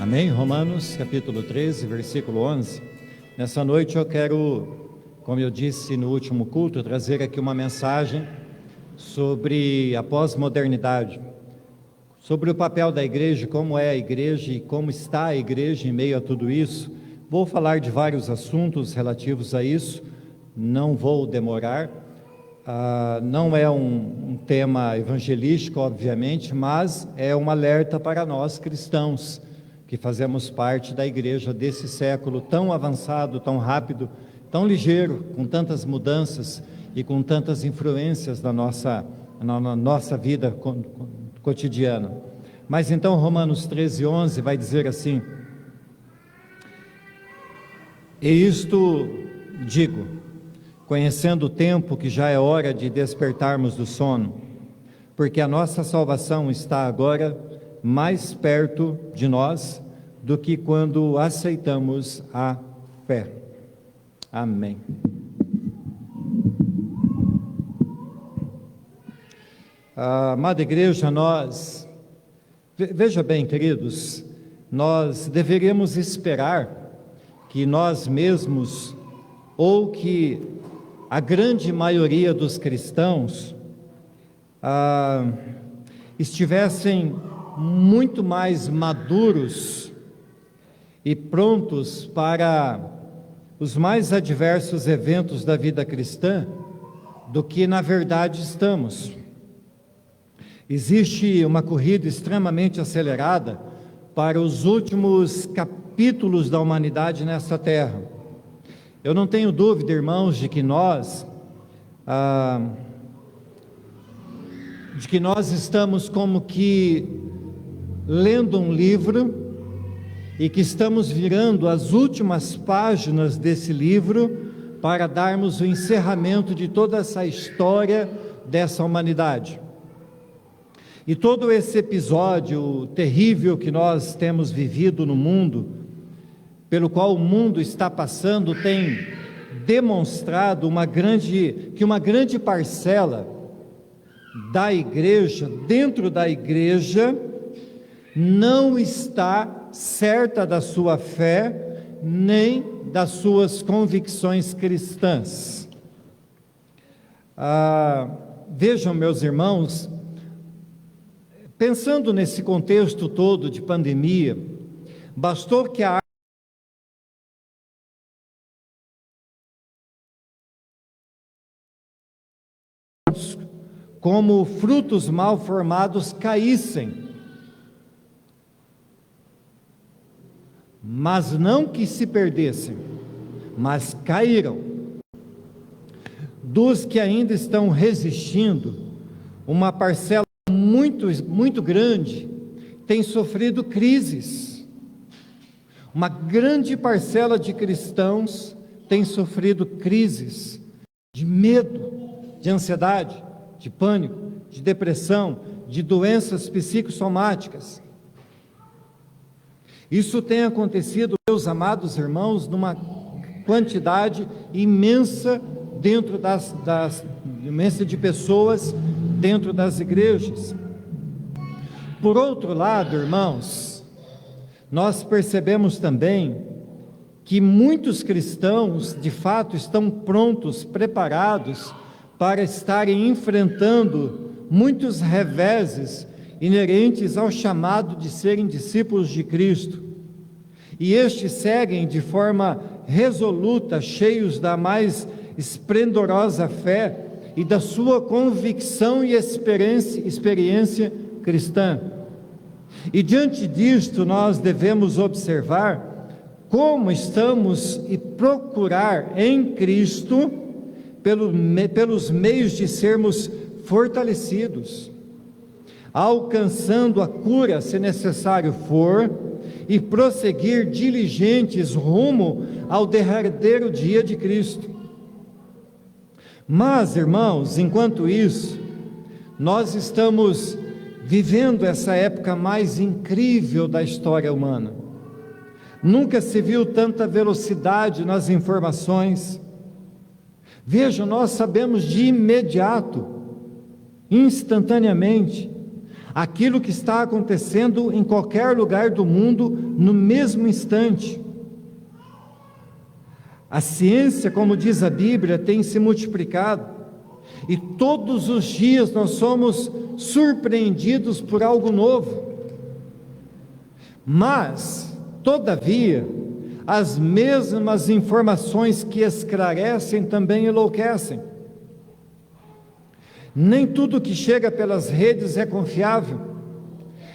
Amém? Romanos capítulo 13, versículo 11. Nessa noite eu quero, como eu disse no último culto, trazer aqui uma mensagem sobre a pós-modernidade, sobre o papel da igreja, como é a igreja e como está a igreja em meio a tudo isso. Vou falar de vários assuntos relativos a isso, não vou demorar. Não é um tema evangelístico, obviamente, mas é um alerta para nós cristãos, que fazemos parte da igreja desse século tão avançado, tão rápido, tão ligeiro, com tantas mudanças e com tantas influências na nossa vida cotidiana. Mas então Romanos 13, 11 vai dizer assim: e isto digo, conhecendo o tempo que já é hora de despertarmos do sono, porque a nossa salvação está agora mais perto de nós do que quando aceitamos a fé. Amém. Amada igreja, veja bem, queridos, nós deveríamos esperar que nós mesmos, ou que a grande maioria dos cristãos estivessem muito mais maduros e prontos para os mais adversos eventos da vida cristã do que na verdade estamos. Existe uma corrida extremamente acelerada para os últimos capítulos da humanidade nessa terra. Eu não tenho dúvida, irmãos, de que nós estamos como que lendo um livro e que estamos virando as últimas páginas desse livro para darmos o encerramento de toda essa história dessa humanidade. E todo esse episódio terrível que nós temos vivido no mundo, pelo qual o mundo está passando, tem demonstrado que uma grande parcela da igreja, dentro da igreja, não está certa da sua fé, nem das suas convicções cristãs. Vejam, meus irmãos, pensando nesse contexto todo de pandemia, bastou que a como frutos mal formados caíssem, mas não que se perdessem, mas caíram. Dos que ainda estão resistindo, uma parcela muito grande tem sofrido crises. Uma grande parcela de cristãos tem sofrido crises de medo, de ansiedade, de pânico, de depressão, de doenças psicossomáticas. Isso tem acontecido, meus amados irmãos, numa quantidade imensa imensa de pessoas dentro das igrejas. Por outro lado, irmãos, nós percebemos também que muitos cristãos, de fato, estão prontos, preparados para estarem enfrentando muitos reveses inerentes ao chamado de serem discípulos de Cristo. E estes seguem de forma resoluta, cheios da mais esplendorosa fé e da sua convicção e experiência cristã. E diante disto nós devemos observar como estamos e procurar em Cristo pelos meios de sermos fortalecidos, alcançando a cura, se necessário for, e prosseguir diligentes rumo ao derradeiro dia de Cristo. Mas, irmãos, enquanto isso, nós estamos vivendo essa época mais incrível da história humana. Nunca se viu tanta velocidade nas informações. Veja, nós sabemos de imediato, instantaneamente, aquilo que está acontecendo em qualquer lugar do mundo no mesmo instante. A ciência, como diz a Bíblia, tem se multiplicado, e todos os dias nós somos surpreendidos por algo novo. Mas, todavia, as mesmas informações que esclarecem também enlouquecem. Nem tudo que chega pelas redes é confiável,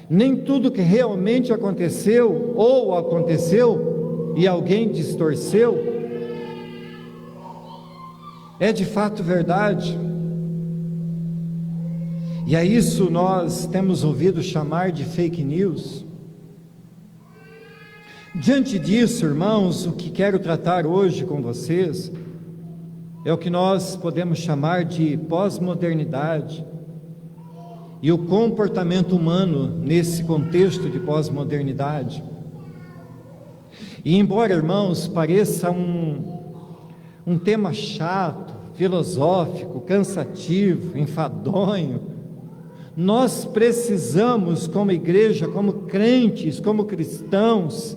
nem tudo que realmente aconteceu ou aconteceu e alguém distorceu é de fato verdade. E a isso nós temos ouvido chamar de fake news. Diante disso, irmãos, o que quero tratar hoje com vocês é o que nós podemos chamar de pós-modernidade e o comportamento humano nesse contexto de pós-modernidade. E embora, irmãos, pareça um tema chato, filosófico, cansativo, enfadonho, nós precisamos, como igreja, como crentes, como cristãos,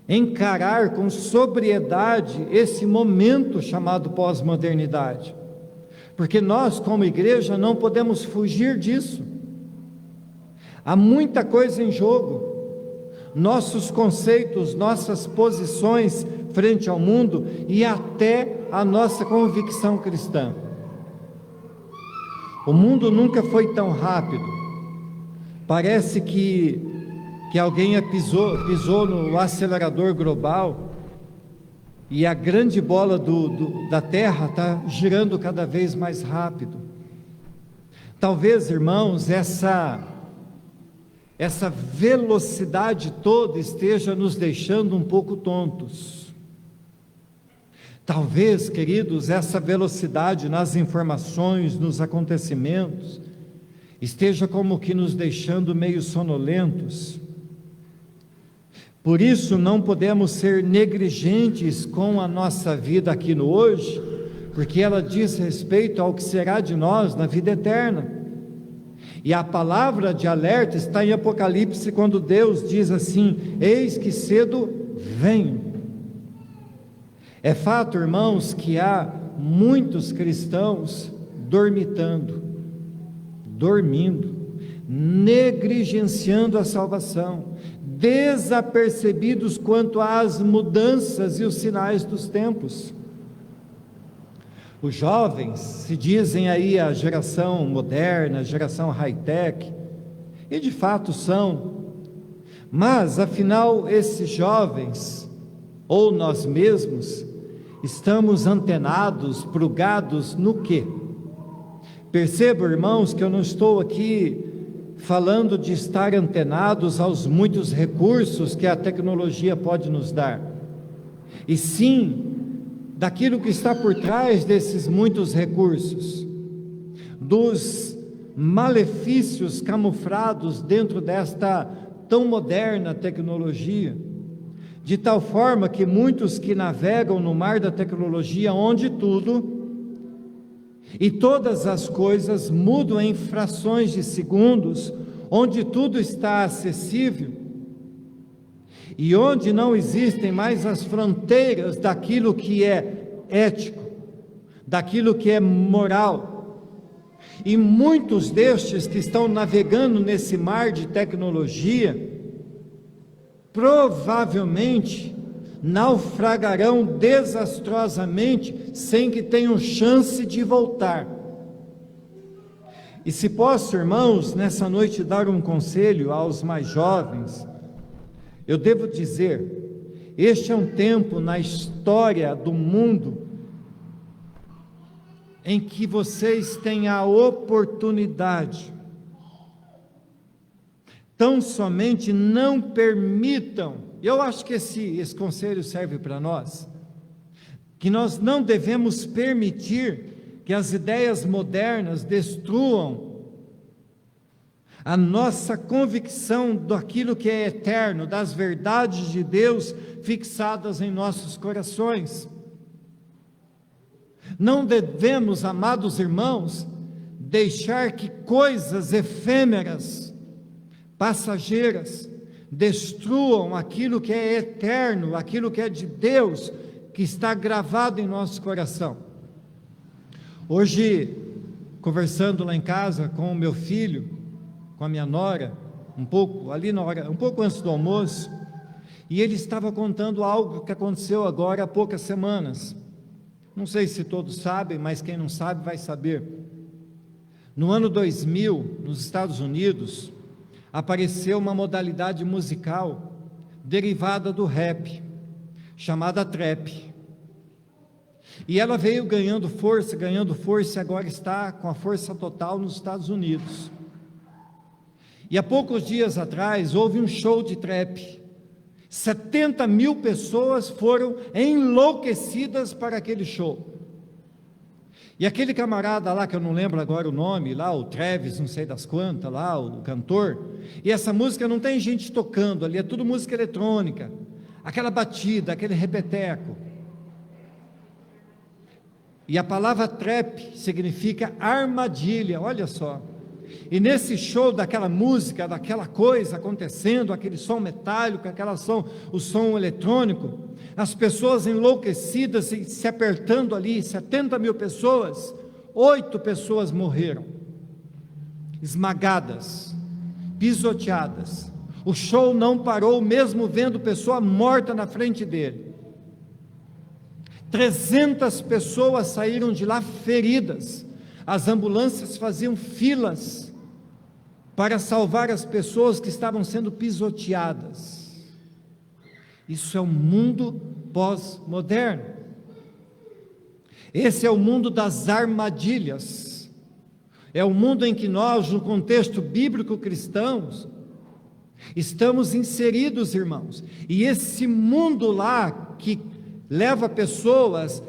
encarar com sobriedade esse momento chamado pós-modernidade, porque nós, como igreja, não podemos fugir disso. Há muita coisa em jogo. Nossos conceitos, nossas posições frente ao mundo e até a nossa convicção cristã. O mundo nunca foi tão rápido. Parece que alguém pisou no acelerador global e a grande bola da Terra está girando cada vez mais rápido. Talvez, irmãos, essa velocidade toda esteja nos deixando um pouco tontos. Talvez, queridos, essa velocidade nas informações, nos acontecimentos, esteja como que nos deixando meio sonolentos. Por isso não podemos ser negligentes com a nossa vida aqui no hoje, porque ela diz respeito ao que será de nós na vida eterna. E a palavra de alerta está em Apocalipse, quando Deus diz assim: eis que cedo venho. É fato, irmãos, que há muitos cristãos dormitando, dormindo, negligenciando a salvação, desapercebidos quanto às mudanças e os sinais dos tempos. Os jovens se dizem aí a geração moderna, a geração high-tech, e de fato são, mas afinal esses jovens, ou nós mesmos, estamos antenados, plugados no quê? Percebam, irmãos, que eu não estou aqui falando de estar antenados aos muitos recursos que a tecnologia pode nos dar, e sim daquilo que está por trás desses muitos recursos, dos malefícios camuflados dentro desta tão moderna tecnologia, de tal forma que muitos que navegam no mar da tecnologia, onde tudo e todas as coisas mudam em frações de segundos, onde tudo está acessível, e onde não existem mais as fronteiras daquilo que é ético, daquilo que é moral, e muitos destes que estão navegando nesse mar de tecnologia, provavelmente naufragarão desastrosamente, sem que tenham chance de voltar. E se posso, irmãos, nessa noite dar um conselho aos mais jovens, eu devo dizer, este é um tempo na história do mundo em que vocês têm a oportunidade. Tão somente não permitam, eu acho que esse conselho serve para nós, que nós não devemos permitir que as ideias modernas destruam a nossa convicção daquilo que é eterno, das verdades de Deus fixadas em nossos corações. Não devemos, amados irmãos, deixar que coisas efêmeras, passageiras, destruam aquilo que é eterno, aquilo que é de Deus, que está gravado em nosso coração. Hoje, conversando lá em casa com o meu filho, com a minha nora, um pouco antes do almoço, e ele estava contando algo que aconteceu agora há poucas semanas. Não sei se todos sabem, mas quem não sabe vai saber. No ano 2000, nos Estados Unidos, apareceu uma modalidade musical derivada do rap, chamada trap. E ela veio ganhando força, e agora está com a força total nos Estados Unidos. E há poucos dias atrás, houve um show de trap. 70 mil pessoas foram enlouquecidas para aquele show. E aquele camarada lá, que eu não lembro agora o nome, lá o Travis, não sei das quantas, lá o cantor, e essa música não tem gente tocando ali, é tudo música eletrônica, aquela batida, aquele repeteco. E a palavra trap significa armadilha, olha só. E nesse show daquela música, daquela coisa acontecendo, aquele som metálico, o som eletrônico, as pessoas enlouquecidas se apertando ali, 70 mil pessoas, 8 pessoas morreram, esmagadas, pisoteadas. O show não parou, mesmo vendo pessoa morta na frente dele. 300 pessoas saíram de lá feridas. As ambulâncias faziam filas para salvar as pessoas que estavam sendo pisoteadas. Isso é o mundo pós-moderno. Esse é o mundo das armadilhas. É o mundo em que nós, no contexto bíblico cristão, estamos inseridos, irmãos. E esse mundo lá, que leva pessoas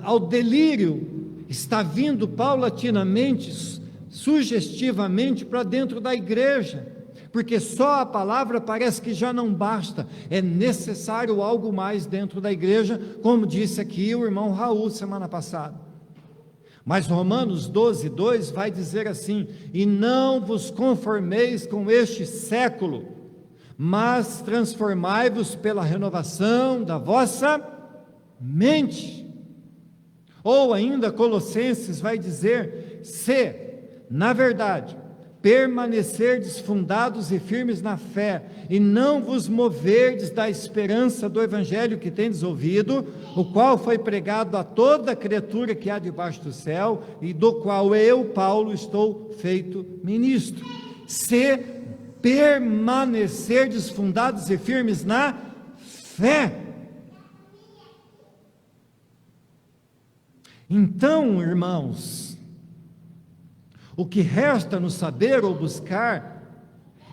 ao delírio, está vindo paulatinamente, sugestivamente para dentro da igreja, porque só a palavra parece que já não basta, é necessário algo mais dentro da igreja, como disse aqui o irmão Raul semana passada. Mas Romanos 12:2 vai dizer assim: e não vos conformeis com este século, mas transformai-vos pela renovação da vossa mente. Ou ainda Colossenses vai dizer: se, na verdade, permanecerdes fundados e firmes na fé, e não vos moverdes da esperança do evangelho que tendes ouvido, o qual foi pregado a toda criatura que há debaixo do céu, e do qual eu, Paulo, estou feito ministro. Se permanecerdes fundados e firmes na fé. Então, irmãos, o que resta nos saber ou buscar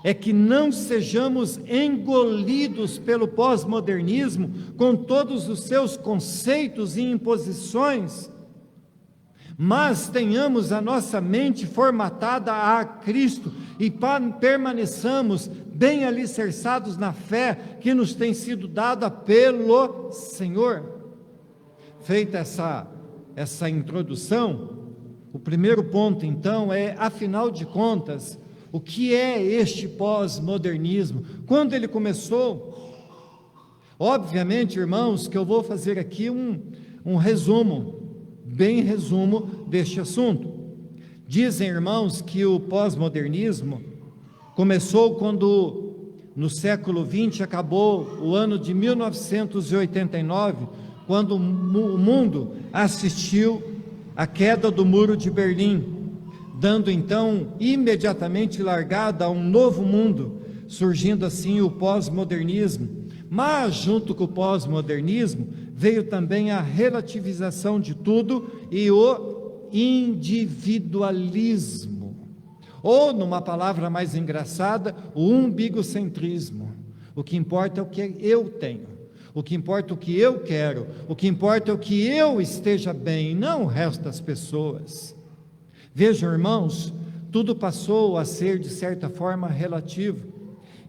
é que não sejamos engolidos pelo pós-modernismo com todos os seus conceitos e imposições, mas tenhamos a nossa mente formatada a Cristo e permaneçamos bem alicerçados na fé que nos tem sido dada pelo Senhor. Feita essa introdução, o primeiro ponto então é, afinal de contas, o que é este pós-modernismo? Quando ele começou? Obviamente, irmãos, que eu vou fazer aqui um resumo deste assunto. Dizem, irmãos, que o pós-modernismo começou quando, no século XX, acabou o ano de 1989, quando o mundo assistiu à queda do Muro de Berlim, dando então imediatamente largada a um novo mundo, surgindo assim o pós-modernismo. Mas junto com o pós-modernismo veio também a relativização de tudo e o individualismo, ou numa palavra mais engraçada, o umbigocentrismo. O que importa é o que eu tenho, o que importa é o que eu quero, o que importa é o que eu esteja bem, não o resto das pessoas. Vejam, irmãos, tudo passou a ser de certa forma relativo,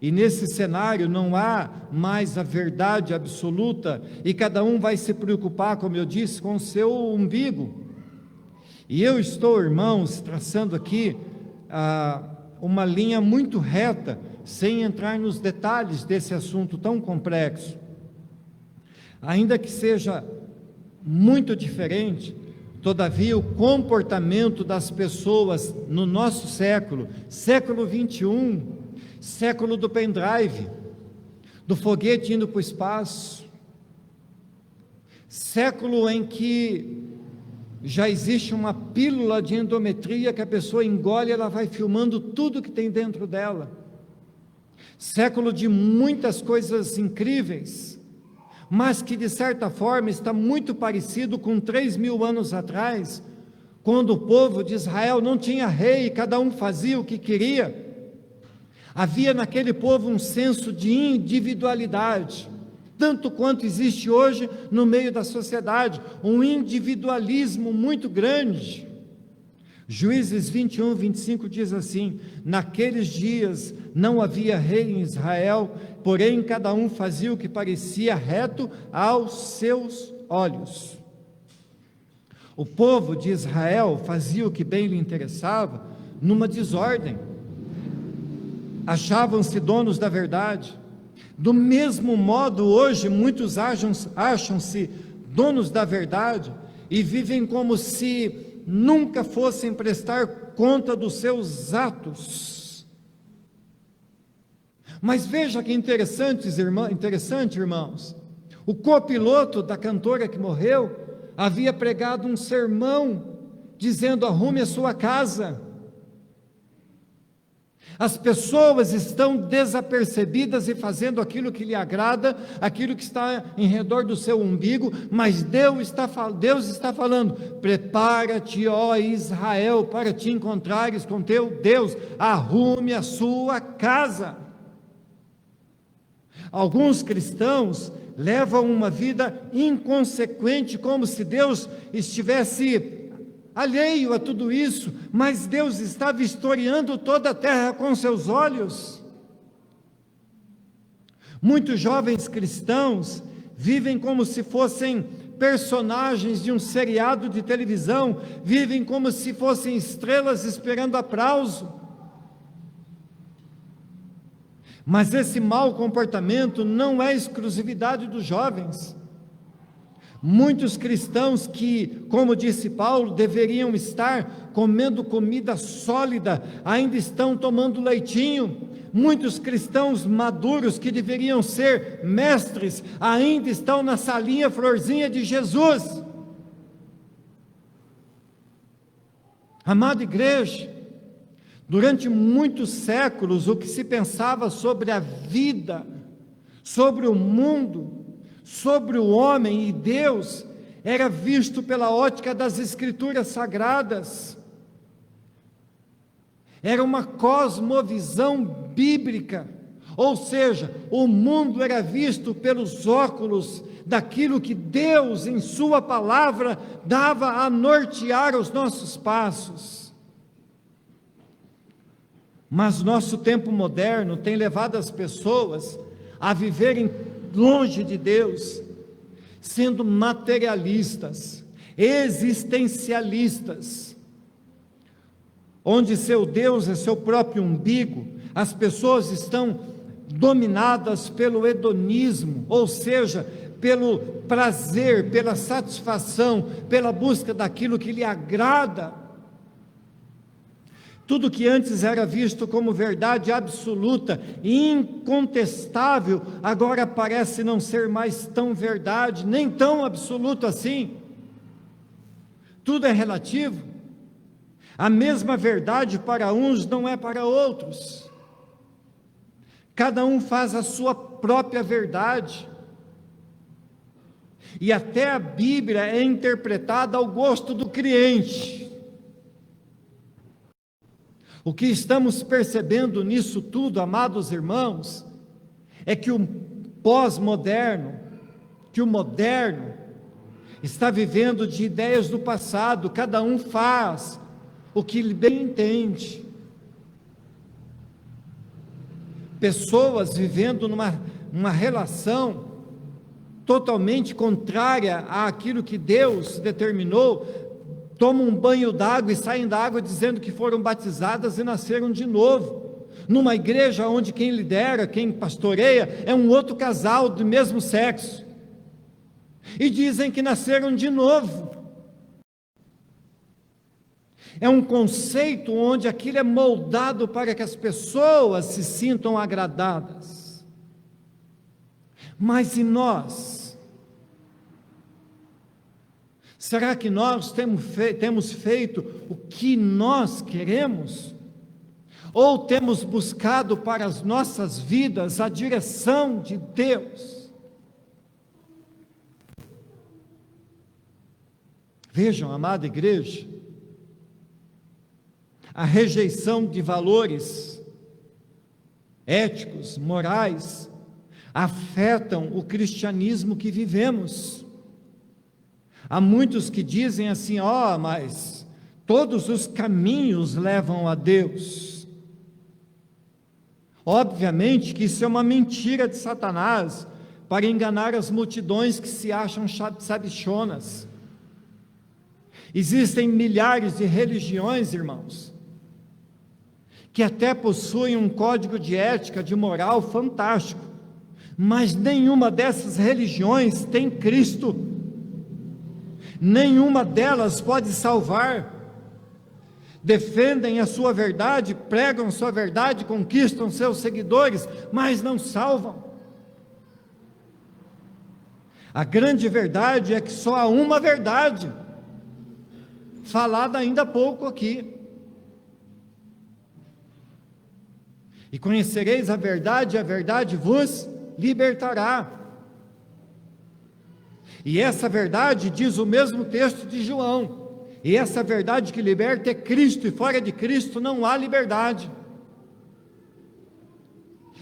e nesse cenário não há mais a verdade absoluta, e cada um vai se preocupar, como eu disse, com o seu umbigo. E eu estou, irmãos, traçando aqui uma linha muito reta, sem entrar nos detalhes desse assunto tão complexo. Ainda que seja muito diferente, todavia o comportamento das pessoas no nosso século, século 21, século do pendrive, do foguete indo para o espaço, século em que já existe uma pílula de endometria que a pessoa engole e ela vai filmando tudo que tem dentro dela, século de muitas coisas incríveis, mas que de certa forma está muito parecido com 3.000 anos atrás, quando o povo de Israel não tinha rei, cada um fazia o que queria. Havia naquele povo um senso de individualidade, tanto quanto existe hoje no meio da sociedade, um individualismo muito grande. Juízes 21, 25 diz assim: naqueles dias não havia rei em Israel, porém cada um fazia o que parecia reto aos seus olhos. O povo de Israel fazia o que bem lhe interessava, numa desordem. Achavam-se donos da verdade. Do mesmo modo, hoje, muitos acham-se donos da verdade e vivem como se nunca fossem prestar conta dos seus atos. Mas veja que interessante, irmãos, o copiloto da cantora que morreu havia pregado um sermão dizendo: arrume a sua casa. As pessoas estão desapercebidas e fazendo aquilo que lhe agrada, aquilo que está em redor do seu umbigo, mas Deus está falando: prepara-te, ó Israel, para te encontrares com teu Deus, arrume a sua casa. Alguns cristãos levam uma vida inconsequente, como se Deus estivesse alheio a tudo isso, mas Deus está vistoriando toda a terra com seus olhos. Muitos jovens cristãos vivem como se fossem personagens de um seriado de televisão, vivem como se fossem estrelas esperando aplauso. Mas esse mau comportamento não é exclusividade dos jovens. Muitos cristãos que, como disse Paulo, deveriam estar comendo comida sólida, ainda estão tomando leitinho. Muitos cristãos maduros que deveriam ser mestres, ainda estão na salinha florzinha de Jesus. Amada igreja, durante muitos séculos, o que se pensava sobre a vida, sobre o mundo, sobre o homem e Deus, era visto pela ótica das Escrituras Sagradas. Era uma cosmovisão bíblica, ou seja, o mundo era visto pelos óculos daquilo que Deus, em sua palavra, dava a nortear os nossos passos. Mas nosso tempo moderno tem levado as pessoas a viverem longe de Deus, sendo materialistas, existencialistas, onde seu Deus é seu próprio umbigo. As pessoas estão dominadas pelo hedonismo, ou seja, pelo prazer, pela satisfação, pela busca daquilo que lhe agrada. Tudo que antes era visto como verdade absoluta e incontestável, agora parece não ser mais tão verdade, nem tão absoluto assim. Tudo é relativo. A mesma verdade para uns não é para outros. Cada um faz a sua própria verdade. E até a Bíblia é interpretada ao gosto do crente. O que estamos percebendo nisso tudo, amados irmãos, é que o pós-moderno, que o moderno, está vivendo de ideias do passado. Cada um faz o que bem entende. Pessoas vivendo numa relação totalmente contrária àquilo que Deus determinou, tomam um banho d'água e saem da água dizendo que foram batizadas e nasceram de novo, numa igreja onde quem lidera, quem pastoreia, é um outro casal do mesmo sexo, e dizem que nasceram de novo. É um conceito onde aquilo é moldado para que as pessoas se sintam agradadas. Mas e nós? Será que nós temos feito o que nós queremos? Ou temos buscado para as nossas vidas a direção de Deus? Vejam, amada igreja, a rejeição de valores éticos, morais, afetam o cristianismo que vivemos. Há muitos que dizem assim: mas todos os caminhos levam a Deus. Obviamente que isso é uma mentira de Satanás, para enganar as multidões que se acham sabichonas. Existem milhares de religiões, irmãos, que até possuem um código de ética, de moral fantástico, mas nenhuma dessas religiões tem Cristo, nenhuma delas pode salvar. Defendem a sua verdade, pregam sua verdade, conquistam seus seguidores, mas não salvam. A grande verdade é que só há uma verdade, falada ainda há pouco aqui: e conhecereis a verdade vos libertará. E essa verdade, diz o mesmo texto de João, e essa verdade que liberta é Cristo, e fora de Cristo não há liberdade.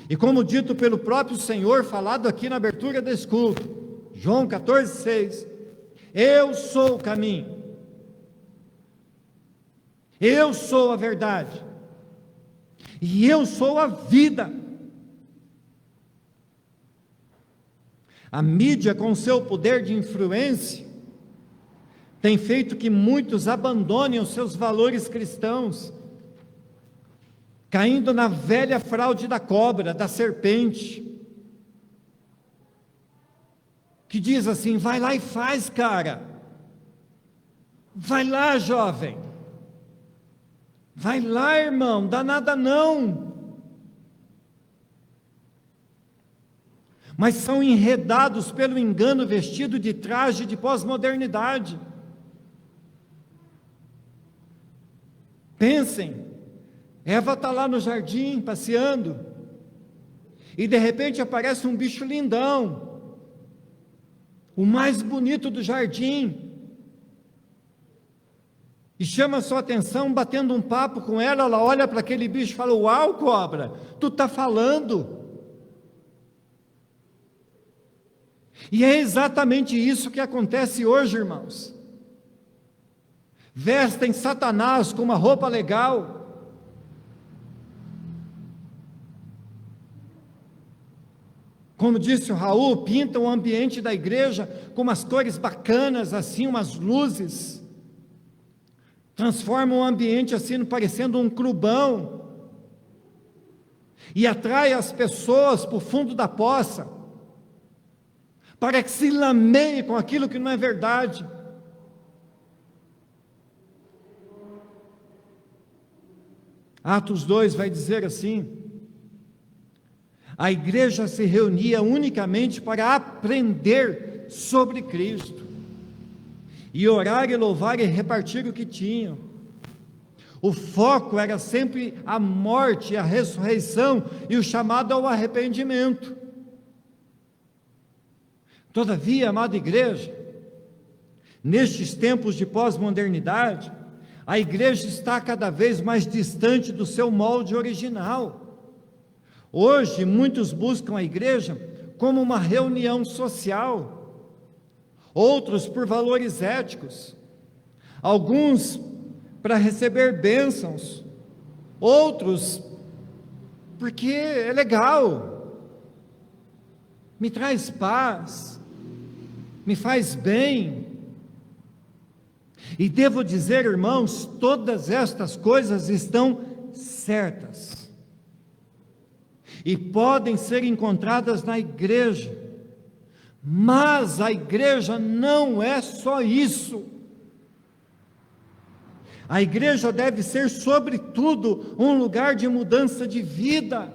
E como dito pelo próprio Senhor, falado aqui na abertura desse culto, João 14,6, eu sou o caminho, eu sou a verdade, e eu sou a vida. A mídia, com seu poder de influência, tem feito que muitos abandonem os seus valores cristãos, caindo na velha fraude da cobra, da serpente, que diz assim: vai lá e faz, cara, vai lá, jovem, vai lá, irmão, dá nada não. Mas são enredados pelo engano, vestido de traje de pós-modernidade. Pensem, Eva está lá no jardim, passeando, e de repente aparece um bicho lindão, o mais bonito do jardim, e chama a sua atenção, batendo um papo com ela. Ela olha para aquele bicho e fala: uau, cobra, tu está falando. E é exatamente isso que acontece hoje, irmãos. Vestem Satanás com uma roupa legal, como disse o Raul, pintam o ambiente da igreja com umas cores bacanas, assim, umas luzes, transformam o ambiente assim, parecendo um clubão, e atrai as pessoas para o fundo da poça, para que se lameie com aquilo que não é verdade. Atos 2 vai dizer assim: a igreja se reunia unicamente para aprender sobre Cristo, e orar e louvar e repartir o que tinham. O foco era sempre a morte, a ressurreição e o chamado ao arrependimento. Todavia, amada igreja, nestes tempos de pós-modernidade, a igreja está cada vez mais distante do seu molde original. Hoje, muitos buscam a igreja como uma reunião social, outros por valores éticos, alguns para receber bênçãos, outros porque é legal, me traz paz, me faz bem. E devo dizer, irmãos, todas estas coisas estão certas e podem ser encontradas na igreja, mas a igreja não é só isso. A igreja deve ser, sobretudo, um lugar de mudança de vida.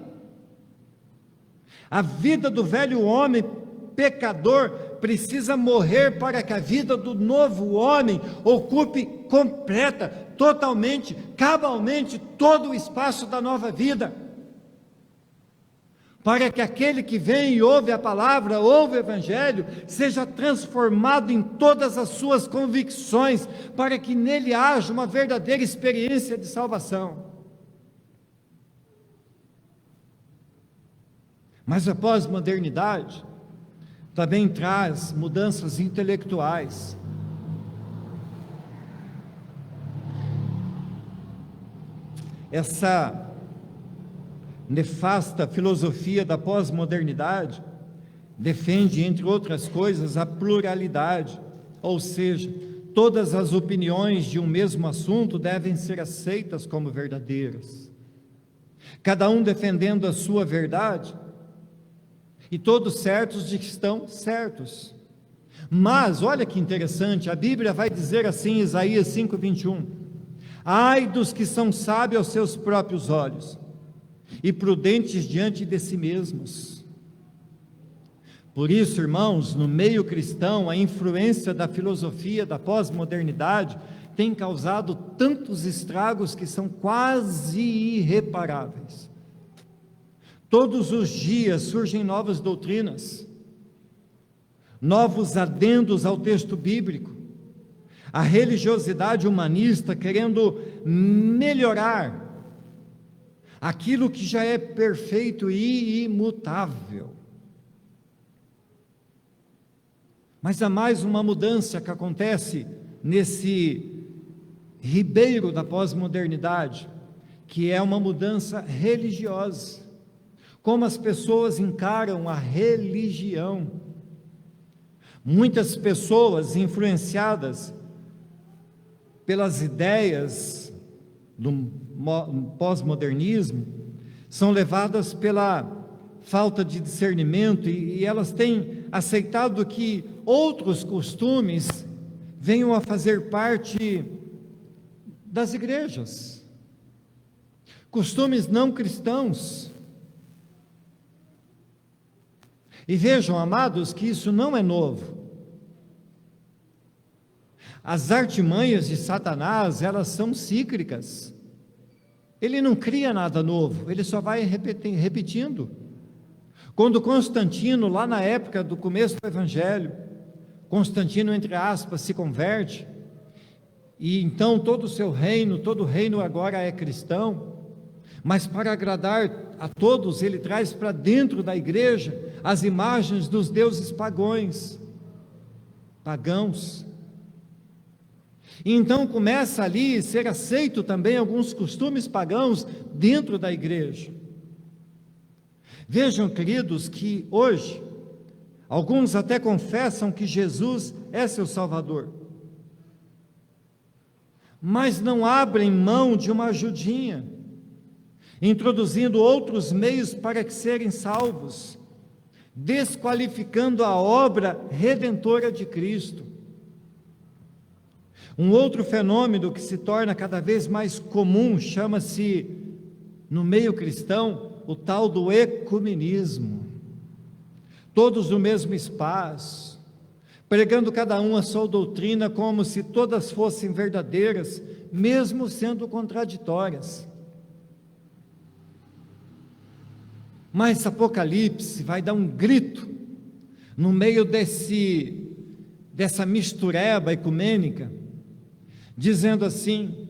A vida do velho homem pecador precisa morrer para que a vida do novo homem ocupe completa, totalmente, cabalmente todo o espaço da nova vida. Para que aquele que vem e ouve a palavra, ouve o evangelho, seja transformado em todas as suas convicções, para que nele haja uma verdadeira experiência de salvação. Mas a pós-modernidade também traz mudanças intelectuais. Essa nefasta filosofia da pós-modernidade defende, entre outras coisas, a pluralidade, ou seja, todas as opiniões de um mesmo assunto devem ser aceitas como verdadeiras, cada um defendendo a sua verdade, e todos certos de que estão certos. Mas, olha que interessante, a Bíblia vai dizer assim, Isaías 5:21, ai dos que são sábios aos seus próprios olhos, e prudentes diante de si mesmos. Por isso, irmãos, no meio cristão, a influência da filosofia da pós-modernidade tem causado tantos estragos que são quase irreparáveis. Todos os dias surgem novas doutrinas, novos adendos ao texto bíblico, a religiosidade humanista querendo melhorar aquilo que já é perfeito e imutável. Mas há mais uma mudança que acontece nesse ribeiro da pós-modernidade, que é uma mudança religiosa. Como as pessoas encaram a religião. Muitas pessoas influenciadas pelas ideias do pós-modernismo são levadas pela falta de discernimento e elas têm aceitado que outros costumes venham a fazer parte das igrejas, costumes não cristãos. E vejam, amados, que isso não é novo. As artimanhas de Satanás, elas são cíclicas. Ele não cria nada novo, ele só vai repetindo. Quando Constantino, lá na época do começo do Evangelho, Constantino, entre aspas, se converte, e então todo o reino agora é cristão, mas para agradar a todos, ele traz para dentro da igreja as imagens dos deuses pagãos. E então começa ali a ser aceito também alguns costumes pagãos dentro da igreja. Vejam, queridos, que hoje, alguns até confessam que Jesus é seu Salvador, mas não abrem mão de uma ajudinha, introduzindo outros meios para que serem salvos, desqualificando a obra redentora de Cristo. Um outro fenômeno que se torna cada vez mais comum, chama-se, no meio cristão, o tal do ecumenismo. Todos no mesmo espaço, pregando cada um a sua doutrina como se todas fossem verdadeiras, mesmo sendo contraditórias. Mas Apocalipse vai dar um grito no meio dessa mistureba ecumênica, dizendo assim: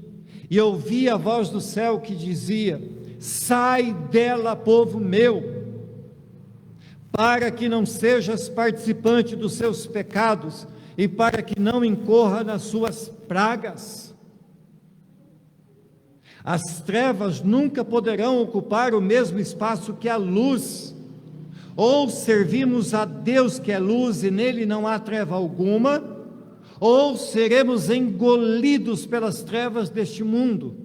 e ouvi a voz do céu que dizia: sai dela, povo meu, para que não sejas participante dos seus pecados e para que não incorra nas suas pragas. As trevas nunca poderão ocupar o mesmo espaço que a luz. Ou servimos a Deus que é luz e nele não há treva alguma, ou seremos engolidos pelas trevas deste mundo.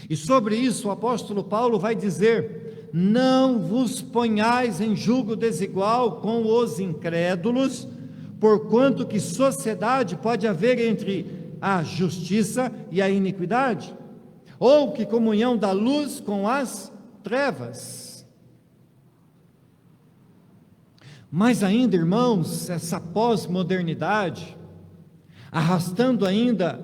E sobre isso o apóstolo Paulo vai dizer: não vos ponhais em julgo desigual com os incrédulos, porquanto que sociedade pode haver entre a justiça e a iniquidade, ou que comunhão da luz com as trevas. Mas ainda, irmãos, essa pós-modernidade, arrastando ainda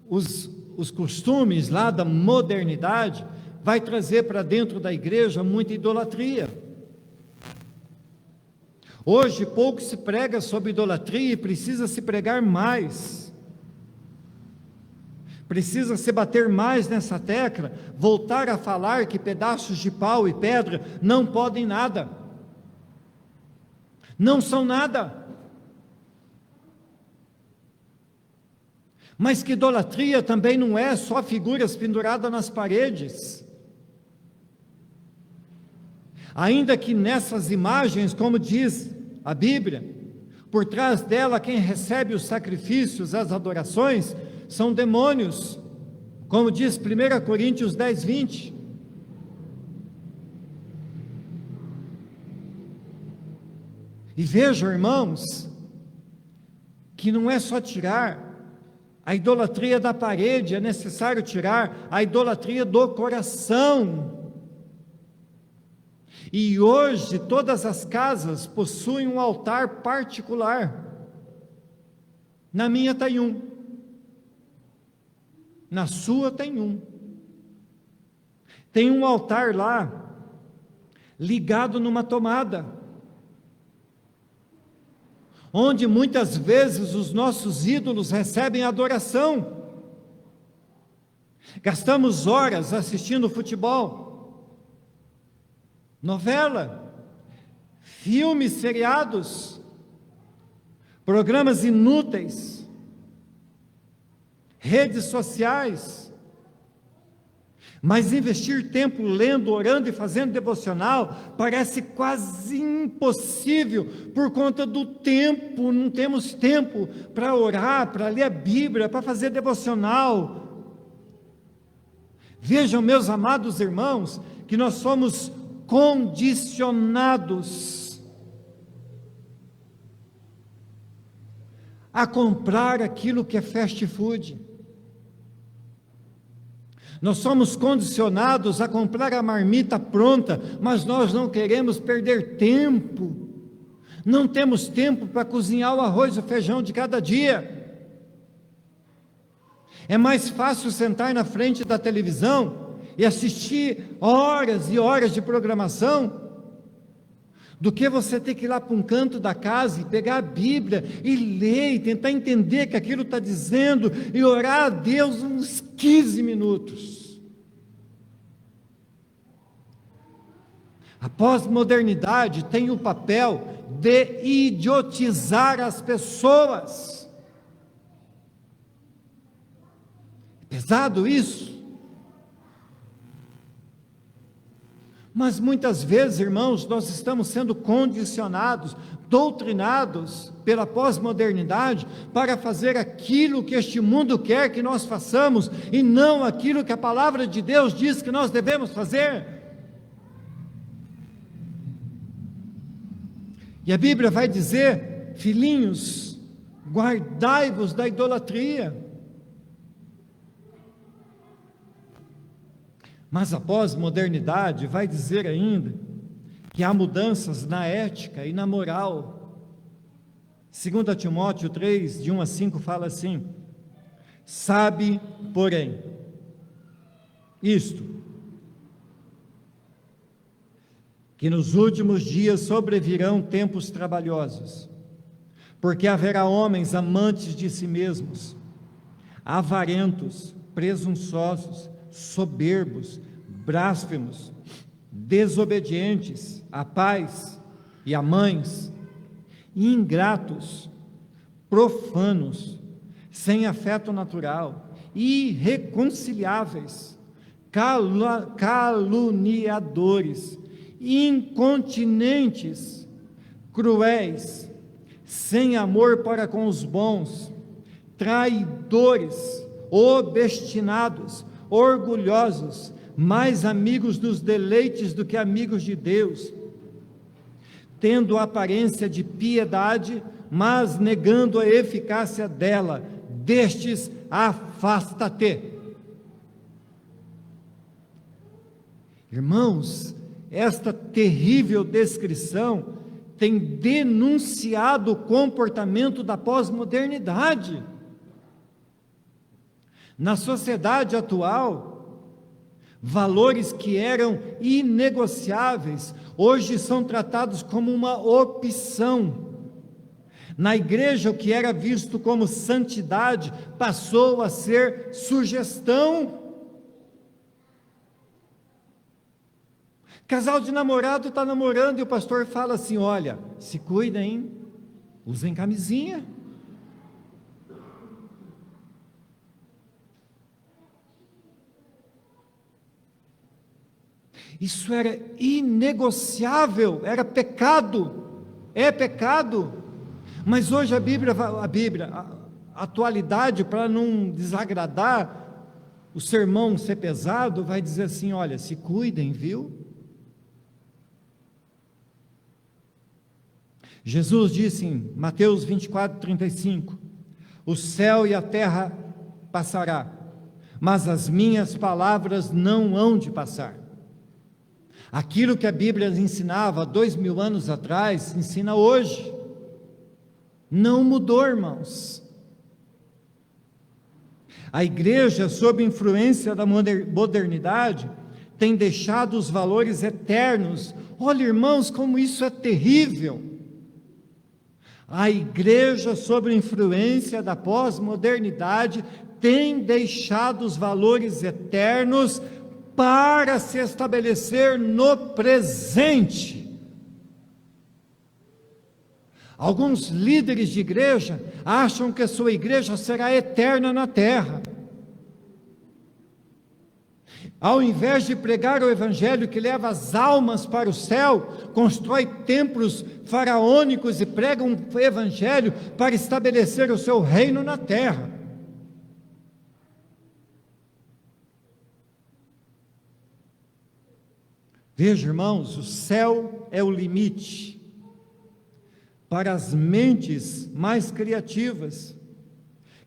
os costumes lá da modernidade, vai trazer para dentro da igreja muita idolatria. Hoje pouco se prega sobre idolatria e precisa se pregar mais. Precisa se bater mais nessa tecla, voltar a falar que pedaços de pau e pedra não podem nada, não são nada. Mas que idolatria também não é só figuras penduradas nas paredes. Ainda que nessas imagens, como diz a Bíblia, por trás dela quem recebe os sacrifícios, as adorações, são demônios, como diz 1 Coríntios 10, 20. E vejam, irmãos, que não é só tirar a idolatria da parede, é necessário tirar a idolatria do coração. E hoje todas as casas possuem um altar particular. Na minha tem um, na sua tem um. Tem um altar lá, ligado numa tomada, onde muitas vezes os nossos ídolos recebem adoração. Gastamos horas assistindo futebol, novela, filmes, seriados, programas inúteis, redes sociais, mas investir tempo lendo, orando e fazendo devocional parece quase impossível por conta do tempo. Não temos tempo para orar, para ler a Bíblia, para fazer devocional. Vejam, meus amados irmãos, que nós somos condicionados a comprar aquilo que é fast food. Nós somos condicionados a comprar a marmita pronta, mas nós não queremos perder tempo. Não temos tempo para cozinhar o arroz e o feijão de cada dia. É mais fácil sentar na frente da televisão e assistir horas e horas de programação, do que você ter que ir lá para um canto da casa e pegar a Bíblia e ler e tentar entender o que aquilo está dizendo e orar a Deus uns 15 minutos. A pós-modernidade tem o papel de idiotizar as pessoas. É pesado isso? Mas muitas vezes, irmãos, nós estamos sendo condicionados, doutrinados pela pós-modernidade para fazer aquilo que este mundo quer que nós façamos e não aquilo que a palavra de Deus diz que nós devemos fazer. E a Bíblia vai dizer: filhinhos, guardai-vos da idolatria. Mas a pós-modernidade vai dizer ainda que há mudanças na ética e na moral. 2 Timóteo 3, de 1 a 5, fala assim: sabe, porém, isto, que nos últimos dias sobrevirão tempos trabalhosos, porque haverá homens amantes de si mesmos, avarentos, presunçosos, soberbos, blasfemos, desobedientes a pais e a mães, ingratos, profanos, sem afeto natural, irreconciliáveis, caluniadores, incontinentes, cruéis, sem amor para com os bons, traidores, obstinados, orgulhosos, mais amigos dos deleites do que amigos de Deus, tendo aparência de piedade, mas negando a eficácia dela, destes afasta-te. Irmãos, esta terrível descrição tem denunciado o comportamento da pós-modernidade. Na sociedade atual, valores que eram inegociáveis, hoje são tratados como uma opção. Na igreja, o que era visto como santidade, passou a ser sugestão. Casal de namorado está namorando e o pastor fala assim: olha, se cuida, hein? Usem camisinha. Isso era inegociável, era pecado, é pecado. Mas hoje a atualidade, para não desagradar, o sermão ser pesado, vai dizer assim: olha, se cuidem, viu? Jesus disse em Mateus 24:35, o céu e a terra passará, mas as minhas palavras não hão de passar. Aquilo que a Bíblia ensinava há 2000 anos atrás, ensina hoje. Não mudou, irmãos. A igreja, sob influência da modernidade, tem deixado os valores eternos. Olha, irmãos, como isso é terrível. A igreja, sob influência da pós-modernidade, tem deixado os valores eternos para se estabelecer no presente. Alguns líderes de igreja acham que a sua igreja será eterna na terra. Ao invés de pregar o evangelho que leva as almas para o céu, constrói templos faraônicos e prega um evangelho para estabelecer o seu reino na terra. Veja, irmãos, o céu é o limite para as mentes mais criativas,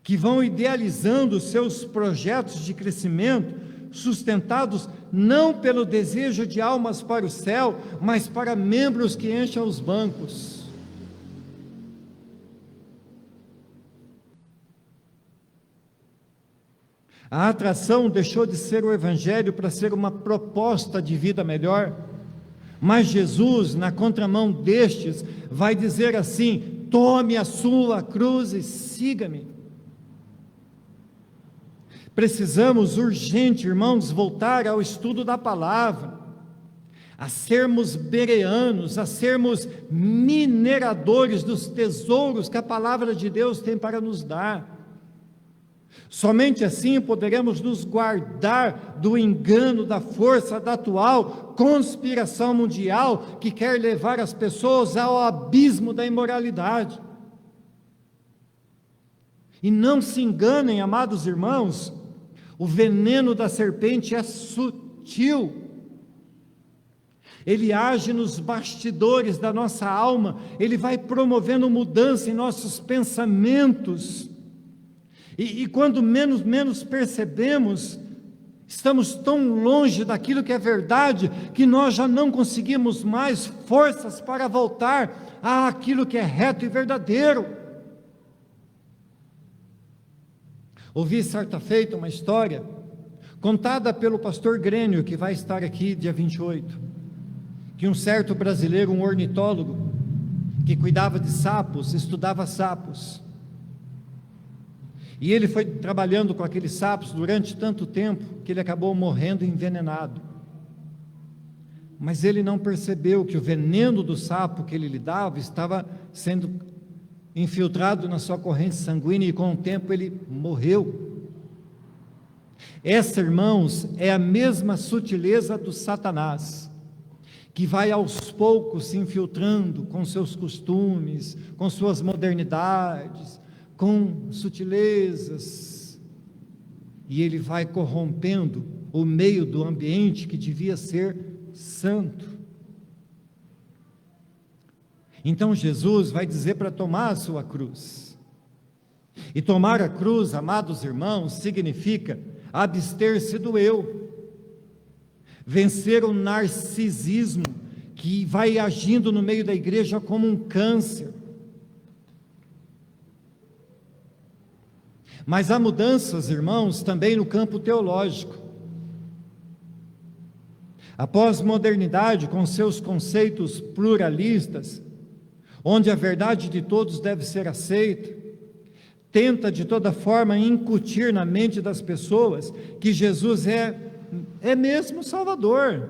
que vão idealizando seus projetos de crescimento, sustentados não pelo desejo de almas para o céu, mas para membros que enchem os bancos. A atração deixou de ser o evangelho para ser uma proposta de vida melhor, mas Jesus, na contramão destes, vai dizer assim: tome a sua cruz e siga-me. Precisamos urgente, irmãos, voltar ao estudo da palavra, a sermos bereanos, a sermos mineradores dos tesouros que a palavra de Deus tem para nos dar. Somente assim poderemos nos guardar do engano da força da atual conspiração mundial que quer levar as pessoas ao abismo da imoralidade. E não se enganem, amados irmãos, o veneno da serpente é sutil. Ele age nos bastidores da nossa alma, ele vai promovendo mudança em nossos pensamentos. E quando menos percebemos, estamos tão longe daquilo que é verdade, que nós já não conseguimos mais forças para voltar àquilo que é reto e verdadeiro. Ouvi certa feita uma história, contada pelo pastor Grênio, que vai estar aqui dia 28, que um certo brasileiro, um ornitólogo, que cuidava de sapos, estudava sapos, e ele foi trabalhando com aqueles sapos durante tanto tempo, que ele acabou morrendo envenenado. Mas ele não percebeu que o veneno do sapo que ele lhe dava estava sendo infiltrado na sua corrente sanguínea, e com o tempo ele morreu. Essa, irmãos, é a mesma sutileza do Satanás, que vai aos poucos se infiltrando com seus costumes, com suas modernidades, com sutilezas, e ele vai corrompendo o meio do ambiente que devia ser santo. Então Jesus vai dizer para tomar a sua cruz. E tomar a cruz, amados irmãos, significa abster-se do eu, vencer o narcisismo que vai agindo no meio da igreja como um câncer. Mas há mudanças, irmãos, também no campo teológico. A pós-modernidade, com seus conceitos pluralistas, onde a verdade de todos deve ser aceita, tenta de toda forma incutir na mente das pessoas que Jesus é mesmo Salvador.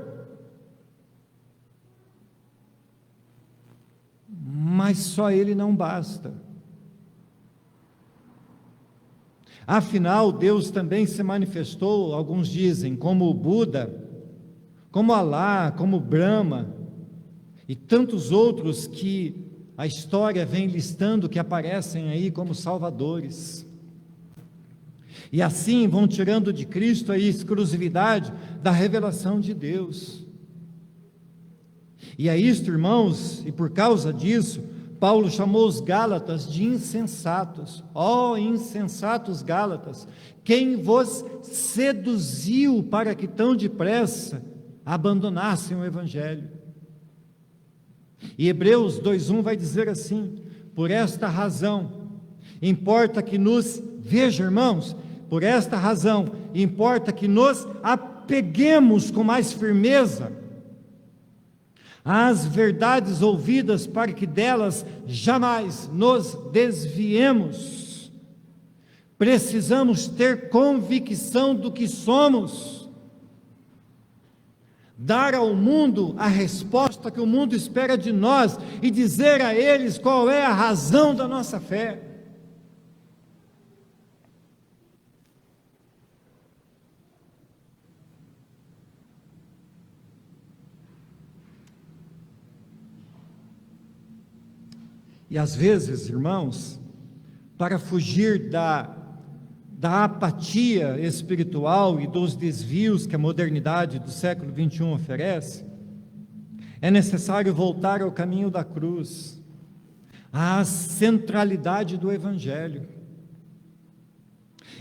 Mas só Ele não basta. Afinal, Deus também se manifestou, alguns dizem, como o Buda, como Alá, como Brahma, e tantos outros que a história vem listando que aparecem aí como salvadores. E assim vão tirando de Cristo a exclusividade da revelação de Deus. E é isto, irmãos, e por causa disso, Paulo chamou os Gálatas de insensatos. Ó insensatos Gálatas, quem vos seduziu para que tão depressa abandonassem o Evangelho? E Hebreus 2:1 vai dizer assim: por esta razão, importa que nos, veja irmãos, por esta razão, importa que nos apeguemos com mais firmeza às verdades ouvidas, para que delas jamais nos desviemos. Precisamos ter convicção do que somos, dar ao mundo a resposta que o mundo espera de nós e dizer a eles qual é a razão da nossa fé. E às vezes, irmãos, para fugir da apatia espiritual e dos desvios que a modernidade do século XXI oferece, é necessário voltar ao caminho da cruz, à centralidade do Evangelho.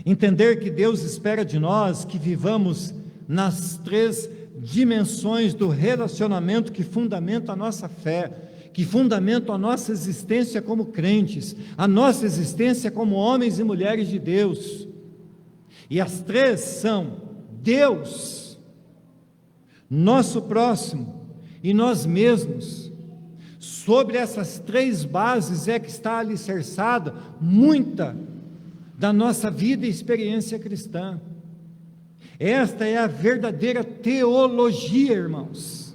Entender que Deus espera de nós que vivamos nas 3 dimensões do relacionamento que fundamenta a nossa fé, que fundamentam a nossa existência como crentes, a nossa existência como homens e mulheres de Deus. E as 3 são Deus, nosso próximo e nós mesmos. Sobre essas 3 bases é que está alicerçada muita da nossa vida e experiência cristã. Esta é a verdadeira teologia, irmãos.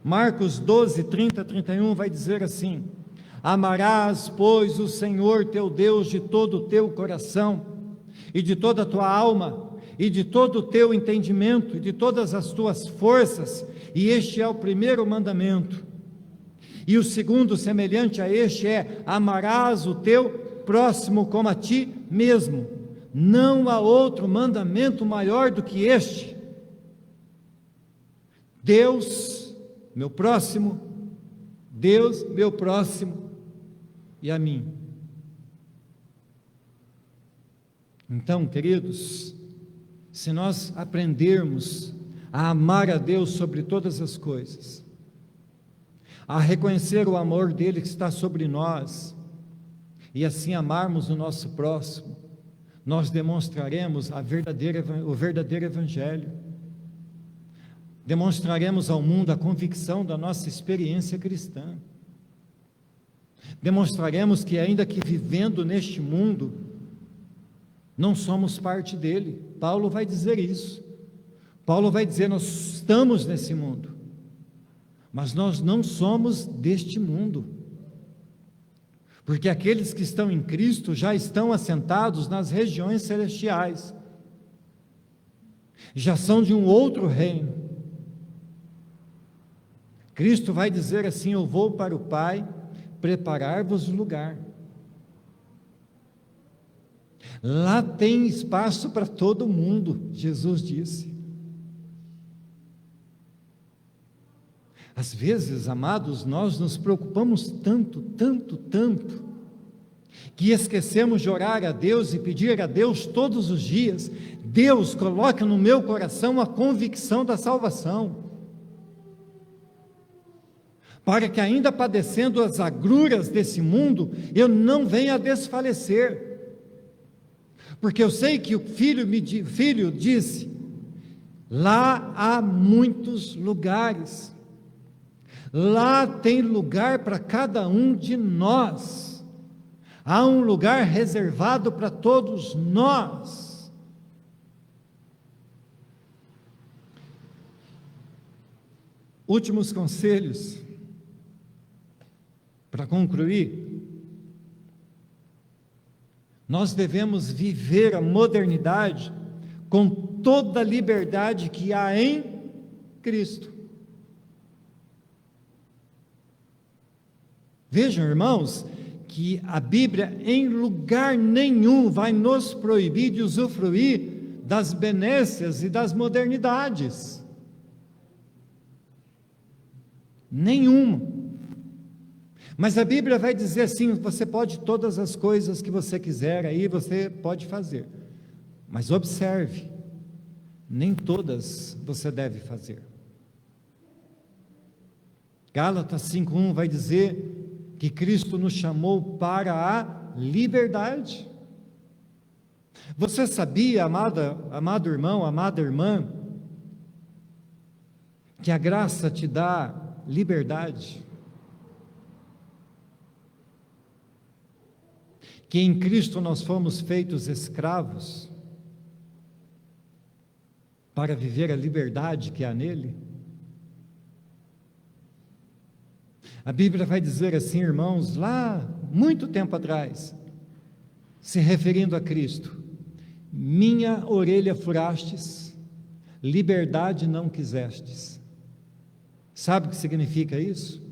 Marcos 12, 30, 31 vai dizer assim: amarás, pois, o Senhor teu Deus de todo o teu coração, e de toda a tua alma, e de todo o teu entendimento, e de todas as tuas forças, e este é o primeiro mandamento. E o segundo, semelhante a este, é: amarás o teu próximo como a ti mesmo. Não há outro mandamento maior do que este. Deus, meu próximo, Deus, meu próximo e a mim. Então, queridos, se nós aprendermos a amar a Deus sobre todas as coisas, a reconhecer o amor dele que está sobre nós, e assim amarmos o nosso próximo, nós demonstraremos o verdadeiro Evangelho. Demonstraremos ao mundo a convicção da nossa experiência cristã. Demonstraremos que, ainda que vivendo neste mundo, não somos parte dele. Paulo vai dizer isso. Paulo vai dizer: nós estamos nesse mundo, mas nós não somos deste mundo. Porque aqueles que estão em Cristo já estão assentados nas regiões celestiais, já são de um outro reino. Cristo vai dizer assim: eu vou para o Pai preparar-vos lugar. Lá tem espaço para todo mundo, Jesus disse. Às vezes, amados, nós nos preocupamos tanto, que esquecemos de orar a Deus e pedir a Deus todos os dias: Deus, coloca no meu coração a convicção da salvação, para que ainda padecendo as agruras desse mundo, eu não venha a desfalecer. Porque eu sei que o filho disse: lá há muitos lugares, lá tem lugar para cada um de nós, há um lugar reservado para todos nós. Últimos conselhos, para concluir. Nós devemos viver a modernidade com toda a liberdade que há em Cristo. Vejam, irmãos, que a Bíblia em lugar nenhum vai nos proibir de usufruir das benécias e das modernidades. Nenhuma. Mas a Bíblia vai dizer assim: você pode todas as coisas que você quiser, aí você pode fazer, mas observe, nem todas você deve fazer. Gálatas 5:1 vai dizer que Cristo nos chamou para a liberdade. Você sabia, amado irmão, amada irmã, que a graça te dá liberdade? Que em Cristo nós fomos feitos escravos para viver a liberdade que há nele? A Bíblia vai dizer assim, irmãos, lá muito tempo atrás, se referindo a Cristo: minha orelha furastes, liberdade não quisestes. Sabe o que significa isso?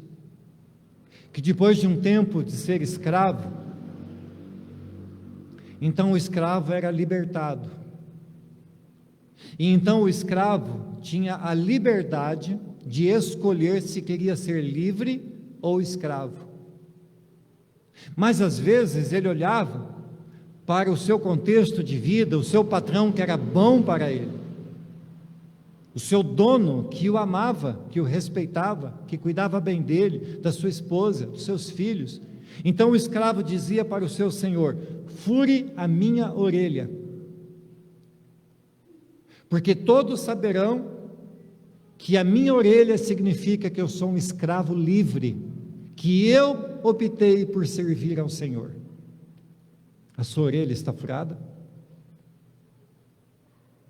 Que depois de um tempo de ser escravo, então o escravo era libertado, e então o escravo tinha a liberdade de escolher se queria ser livre ou escravo. Mas às vezes ele olhava para o seu contexto de vida, o seu patrão que era bom para ele, o seu dono que o amava, que o respeitava, que cuidava bem dele, da sua esposa, dos seus filhos. Então o escravo dizia para o seu senhor: fure a minha orelha, porque todos saberão que a minha orelha significa que eu sou um escravo livre, que eu optei por servir ao Senhor. A sua orelha está furada?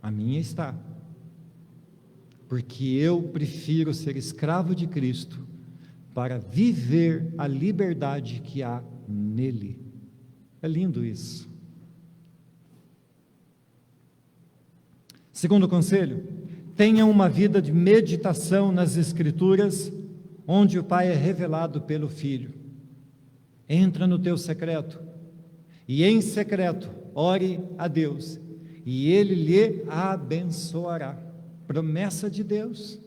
A minha está, porque eu prefiro ser escravo de Cristo para viver a liberdade que há nele. É lindo isso. Segundo conselho: tenha uma vida de meditação nas Escrituras, onde o Pai é revelado pelo Filho. Entra no teu secreto, e em secreto ore a Deus, e Ele lhe abençoará. Promessa de Deus.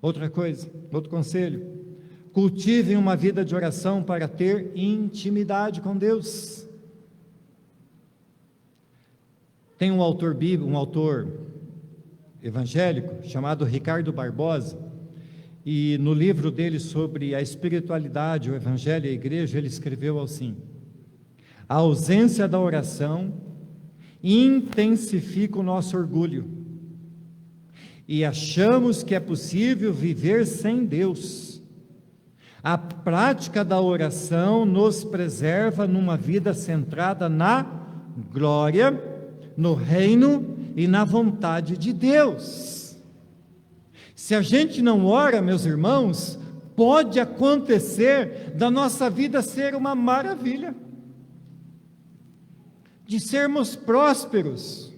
Outra coisa, outro conselho: cultivem uma vida de oração para ter intimidade com Deus. Tem um autor bíblico, um autor evangélico chamado Ricardo Barbosa, e no livro dele sobre a espiritualidade, o Evangelho e a Igreja, ele escreveu assim: a ausência da oração intensifica o nosso orgulho, e achamos que é possível viver sem Deus. A prática da oração nos preserva numa vida centrada na glória, no reino e na vontade de Deus. Se a gente não ora, meus irmãos, pode acontecer da nossa vida ser uma maravilha, de sermos prósperos,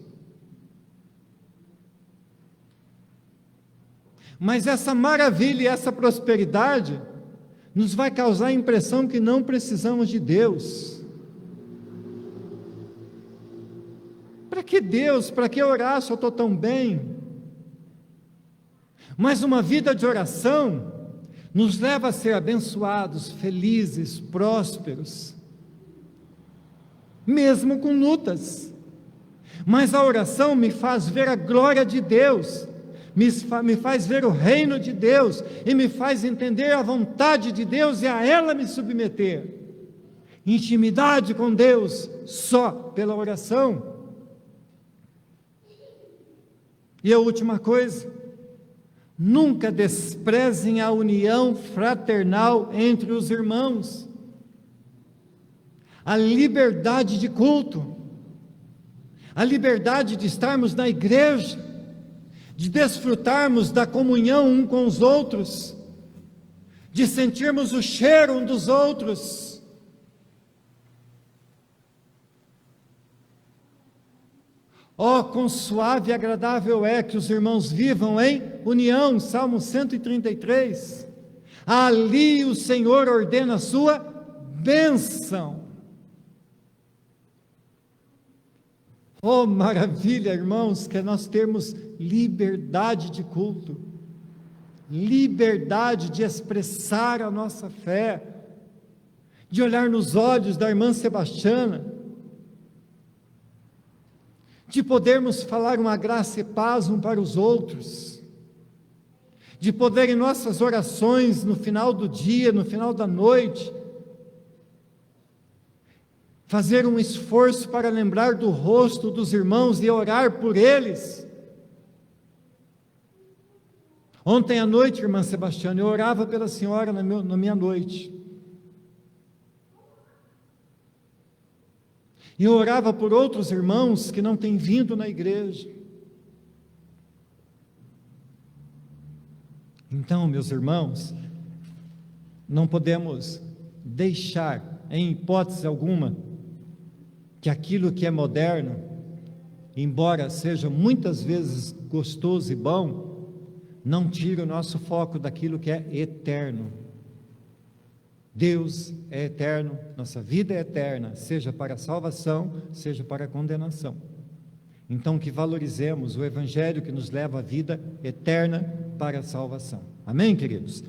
Mas essa maravilha e essa prosperidade nos vai causar a impressão que não precisamos de Deus. Para que Deus? Para que orar se eu estou tão bem? Mas uma vida de oração nos leva a ser abençoados, felizes, prósperos, mesmo com lutas. Mas a oração me faz ver a glória de Deus, me faz ver o reino de Deus, e me faz entender a vontade de Deus e a ela me submeter. Intimidade com Deus só pela oração. E a última coisa, nunca desprezem a união fraternal entre os irmãos, a liberdade de culto, a liberdade de estarmos na igreja, de desfrutarmos da comunhão um com os outros, de sentirmos o cheiro um dos outros. Oh, quão suave e agradável é que os irmãos vivam em união, Salmo 133, ali o Senhor ordena a sua bênção. Oh, maravilha, irmãos, que nós temos liberdade de culto, liberdade de expressar a nossa fé, de olhar nos olhos da irmã Sebastiana, de podermos falar uma graça e paz um para os outros, de poder em nossas orações, no final do dia, no final da noite, fazer um esforço para lembrar do rosto dos irmãos e orar por eles. Ontem à noite, irmã Sebastiana, eu orava pela senhora na minha noite. E eu orava por outros irmãos que não têm vindo na igreja. Então, meus irmãos, não podemos deixar, em hipótese alguma, que aquilo que é moderno, embora seja muitas vezes gostoso e bom, não tire o nosso foco daquilo que é eterno. Deus é eterno, nossa vida é eterna, seja para a salvação, seja para a condenação. Então que valorizemos o Evangelho que nos leva à vida eterna para a salvação. Amém, queridos?